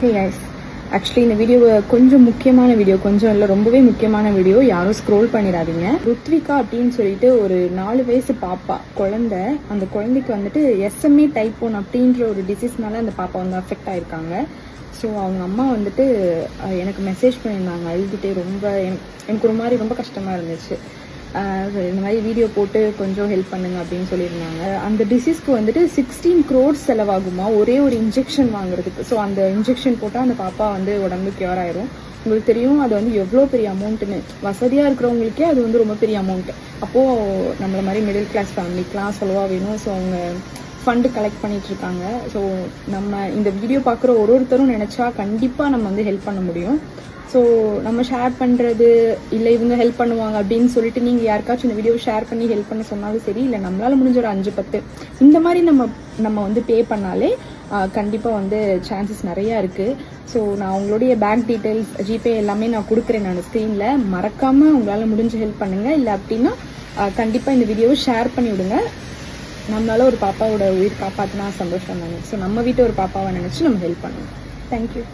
Hey guys, actually இந்த video கொஞ்சம் முக்கியமான வீடியோ, கொஞ்சம் இல்லை ரொம்பவே முக்கியமான வீடியோ. யாரும் ஸ்க்ரோல் பண்ணிடாதீங்க. ருத்விகா அப்படின்னு சொல்லிட்டு ஒரு 4 வயசு பாப்பா குழந்தை. அந்த குழந்தைக்கு வந்துட்டு SMA type 1 அப்படின்ற ஒரு டிசீஸ்னால அந்த பாப்பா வந்து அஃபெக்ட் ஆயிருக்காங்க. ஸோ அவங்க அம்மா வந்துட்டு எனக்கு மெசேஜ் பண்ணியிருந்தாங்க அழுதுகிட்டே. எனக்கு ஒரு மாதிரி ரொம்ப கஷ்டமாக இருந்துச்சு. இந்த மாதிரி வீடியோ போட்டு கொஞ்சம் ஹெல்ப் பண்ணுங்க அப்படின்னு சொல்லியிருந்தாங்க. அந்த டிசீஸ்க்கு வந்துட்டு 16 crores செலவாகுமா ஒரே ஒரு இன்ஜெக்ஷன் வாங்குறதுக்கு. ஸோ அந்த இன்ஜெக்ஷன் போட்டால் அந்த பாப்பா வந்து உடம்பு கியூர் ஆயிரும். உங்களுக்கு தெரியும் அது வந்து எவ்வளோ பெரிய அமௌண்ட்டுன்னு. வசதியாக இருக்கிறவங்களுக்கே அது வந்து ரொம்ப பெரிய அமௌண்ட். அப்போது நம்மள மாதிரி மிடில் கிளாஸ் ஃபேமிலிக்கெலாம் செலவாக வேணும். ஸோ அவங்க ஃபண்டு கலெக்ட் பண்ணிட்டு இருக்காங்க. ஸோ நம்ம இந்த வீடியோ பார்க்குற ஒருத்தரும் நினச்சா கண்டிப்பாக நம்ம வந்து ஹெல்ப் பண்ண முடியும். ஸோ நம்ம ஷேர் பண்ணுறது இல்லை இவங்க ஹெல்ப் பண்ணுவாங்க அப்படின்னு சொல்லிட்டு நீங்கள் யாருக்காச்சும் இந்த வீடியோ ஷேர் பண்ணி ஹெல்ப் பண்ண சொன்னாலும் சரி, இல்லை நம்மளால் முடிஞ்ச ஒரு 5-10 இந்த மாதிரி நம்ம வந்து பே பண்ணாலே கண்டிப்பாக வந்து சான்சஸ் நிறையா இருக்குது. ஸோ நான் உங்களுடைய பேங்க் டீட்டெயில்ஸ், ஜிபே எல்லாமே நான் கொடுக்குறேன் நான் ஸ்க்ரீனில். மறக்காமல் உங்களால் முடிஞ்ச ஹெல்ப் பண்ணுங்கள். இல்லை அப்படின்னா கண்டிப்பாக இந்த வீடியோவை ஷேர் பண்ணி விடுங்க. நம்மளால ஒரு பாப்பாவோட உயிர் காப்பாற்றினா சந்தோஷம் தானே. ஸோ நம்ம வீட்டு ஒரு பாப்பாவை நினச்சி நம்ம ஹெல்ப் பண்ணுவோம். தேங்க்யூ.